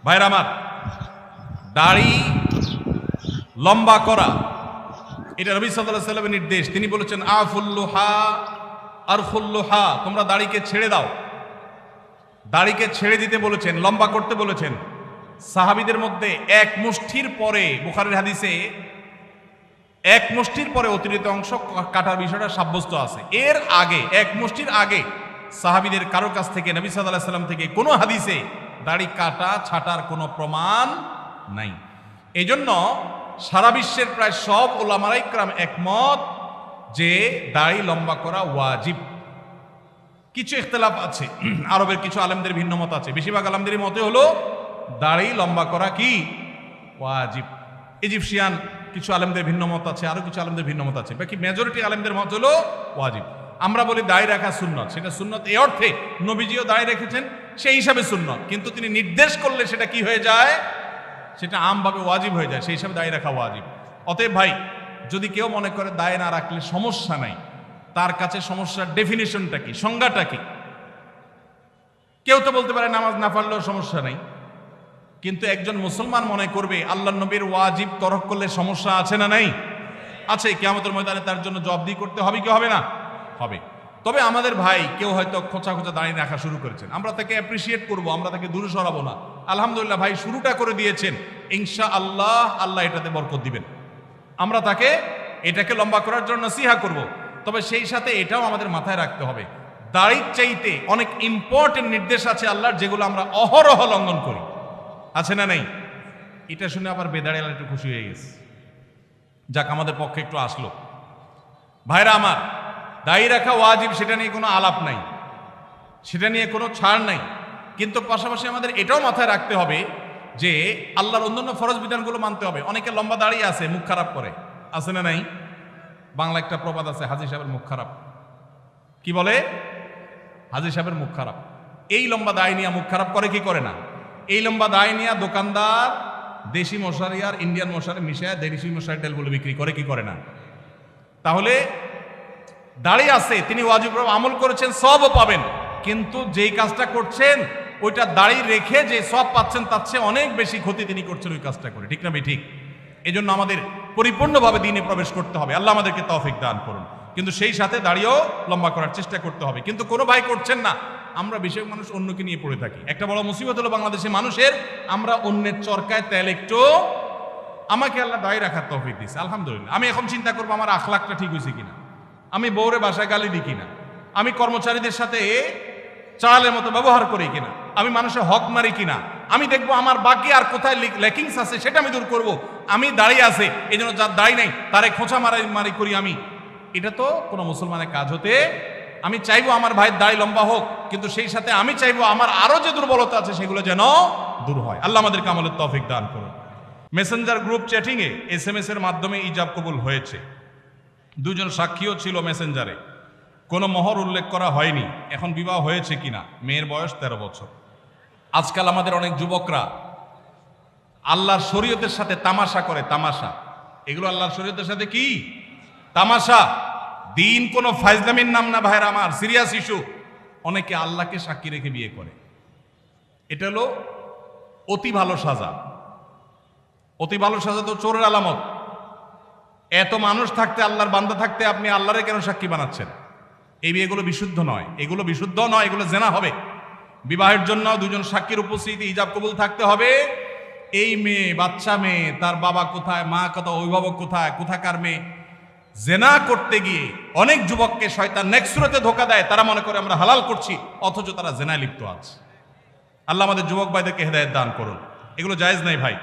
ভাইরা আমার, দাড়ি লম্বা করা এটা নবী সাল্লাল্লাহু আলাইহি ওয়াসাল্লামের নির্দেশ। তিনি বলেছেন আফুল্লুহা আরফুল্লুহা, তোমরা দাড়িকে ছেড়ে দাও। দাড়িকে ছেড়ে দিতে বলেছেন, লম্বা করতে বলেছেন। সাহাবীদের মধ্যে এক মুষ্টির পরে, বুখারীর হাদিসে এক মুষ্টির পরে অতিরিক্ত অংশ কাটার বিষয়টা সাব্যস্ত আছে। এর আগে এক মুষ্টির আগে সাহাবীদের কারো কাছ থেকে, নবী সাল্লাল্লাহু আলাইহি ওয়াসাল্লাম থেকে কোনো হাদিসে দাড়ি কাটা ছাটার কোনো প্রমাণ নাই। এই জন্য সারা বিশ্বের প্রায় সব উলামায়ে ইকরাম একমত যে দাড়ি লম্বা করা ওয়াজিব। কিছু ইখতিলাফ আছে, আরবের কিছু আলেমদের ভিন্ন মত আছে। বেশিরভাগ আলেমদের মতে হলো দাড়ি লম্বা করা কি ওয়াজিব। ইজিপশিয়ান কিছু আলেমদের ভিন্ন মত আছে, আরো কিছু আলেমদের ভিন্ন মত আছে। বাকি মেজরিটি আলেমদের মত হলো ওয়াজিব। আমরা বলি দাড়ি রাখা সুন্নত, সেটা সুন্নত এই অর্থে নবীজিও দাড়ি রেখেছেন, সেই হিসাবে সুন্নত। কিন্তু তিনি নির্দেশ করলে সেটা কি হয়ে যায়, সেটা আমভাবে ওয়াজিব হয়ে যায়, সেই হিসাবে দাড়ি রাখা ওয়াজিব। অতএব ভাই, যদি কেউ মনে করে দাড়ি না রাখলে সমস্যা নাই, তার কাছে সমস্যার ডেফিনিশনটা কি, সংজ্ঞাটা কি? কেউ তো বলতে পারে নামাজ না পড়লেও সমস্যা নাই, কিন্তু একজন মুসলমান মনে করবে আল্লাহর নবীর ওয়াজিব তরক করলে সমস্যা আছে না নাই? আছে। কিয়ামতের ময়দানে তার জন্য জবাবদিহি করতে হবে কি হবে না? হবে। তবে আমাদের ভাই কেউ হয়তো খোঁচা খোঁচা দাঁড়িয়ে রাখা শুরু করেছেন, আমরা তাকে অ্যাপ্রিসিয়েট করব, আমরা তাকে দূরে সরাবো না। আলহামদুলিল্লাহ ভাই, শুরুটা করে দিয়েছেন, ইনশাআল্লাহ আল্লাহ এটাতে বরকত দিবেন। আমরা তাকে এটাকে লম্বা করার জন্য নসিহা করব। তবে সেই সাথে এটাও আমাদের মাথায় রাখতে হবে, দাড়ির চাইতে অনেক ইম্পর্টেন্ট নির্দেশ আছে আল্লাহর, যেগুলো আমরা অহরহ লঙ্ঘন করি। আছে না নাই? এটা শুনে আবার বেদাড়ি একটু খুশি হয়ে গেছে, যাক আমাদের পক্ষে একটু আসলো। ভাইরা আমার, দাড়ি রাখা ওয়াজিব, সেটা নিয়ে কোনো আলাপ নাই, সেটা নিয়ে কোনো ছাড় নাই। কিন্তু পাশাপাশি আমাদের এটাও মাথায় রাখতে হবে যে আল্লাহর অন্যান্য ফরজ বিধানগুলো মানতে হবে। অনেকে লম্বা দাড়ি আছে, মুখ খারাপ করে, আছে না নাই? বাংলা একটা প্রবাদ আছে, হাজী সাহেবের মুখ খারাপ। কি বলে? হাজী সাহেবের মুখ খারাপ। এই লম্বা দাড়ি নিয়ে মুখ খারাপ করে কি করে না? এই লম্বা দাড়ি নিয়ে দোকানদার দেশি মশারি আর ইন্ডিয়ান মশারি মিশায় দেশি মশারি তেল বলে বিক্রি করে কি করে না? তাহলে দাড়ি আছে, তিনি ওয়াজিব আমল করেছেন, সবও পাবেন, কিন্তু যেই কাজটা করছেন ওইটা দাড়ি রেখে যে সব পাচ্ছেন তার চেয়ে অনেক বেশি ক্ষতি তিনি করছেন ওই কাজটা করে। ঠিক না ভাই? ঠিক। এই জন্য আমাদের পরিপূর্ণভাবে দ্বীনে প্রবেশ করতে হবে। আল্লাহ আমাদেরকে তৌফিক দান করুন। কিন্তু সেই সাথে দাড়িও লম্বা করার চেষ্টা করতে হবে। কিন্তু কোনো ভাই করছেন না, আমরা বেশিরভাগ মানুষ অন্যকে নিয়ে পড়ে থাকি। একটা বড় মুসিবত হলো বাংলাদেশের মানুষের, আমরা অন্যের চরকায় তেল একটু। আমাকে আল্লাহ দাড়ি রাখার তৌফিক দিয়েছে, আলহামদুলিল্লাহ। আমি এখন চিন্তা করবো আমার আখলাকটা ঠিক হয়েছে কিনা, আমি বউরে বাসায় গালি দিই কিনা, আমি কর্মচারীদের সাথে চালের মতো ব্যবহার করি কিনা, আমি মানুষের হক মারি কিনা, আমি দেখবো আমার বাকি আর কোথায় ল্যাকিংস আছে সেটা আমি দূর করব। আমি দাঁড়িয়ে আছে, এই জন্য যার দাড়ি নাই তারে খোঁচা মারি করি আমি। এটা তো কোনো মুসলমানের কাজ হতে। আমি চাইবো আমার ভাইয়ের দাড়ি লম্বা হোক, কিন্তু সেই সাথে আমি চাইবো আমার আরো যে দুর্বলতা আছে সেগুলো যেন দূর হয়। আল্লাহ আমাদেরকে আমলের তৌফিক দান করুন। মেসেঞ্জার গ্রুপ চ্যাটিংয়ে SMS এর মাধ্যমে ইজাব কবুল হয়েছে। দুজন সাক্ষীও ছিল মেসেঞ্জারে, কোনো মোহর উল্লেখ করা হয়নি। এখন বিবাহ হয়েছে কিনা? মেয়ের বয়স 13 বছর। আজকাল আমাদের অনেক যুবকরা আল্লাহর শরীয়তের সাথে তামাশা করে। তামাশা, এগুলো আল্লাহর শরীয়তের সাথে কি তামাশা? দিন কোনো ফাইজলামির নাম না ভাইরা আমার, সিরিয়াস ইস্যু। অনেকে আল্লাহকে সাক্ষী রেখে বিয়ে করে। এটা হলো অতি ভালো সাজা। অতি ভালো সাজা তো চোরের আলামত। এত মানুষ থাকতে, আল্লাহর বান্দা থাকতে আপনি আল্লাহরে কেন সাক্ষী বানাচ্ছেন? এই বিয়েগুলো বিশুদ্ধ নয়, এগুলো বিশুদ্ধ নয়, এগুলো জেনা হবে। বিবাহের জন্য দুজন সাক্ষীর উপস্থিতি, ইজাব কবুল থাকতে হবে। এই মেয়ে, বাচ্চা মেয়ে, তার বাবা কোথায়, মা কোথায়, অভিভাবক কোথায়, কোথাকার মেয়ে, জেনা করতে গিয়ে অনেক যুবককে শয়তান নেক্সট সুরতে ধোকা দেয়। তারা মনে করে আমরা হালাল করছি, অথচ তারা জেনায় লিপ্ত আছে। আল্লাহ আমাদের যুবক ভাইদেরকে হেদায়েত দান করুন। এগুলো জায়েজ নাই ভাই।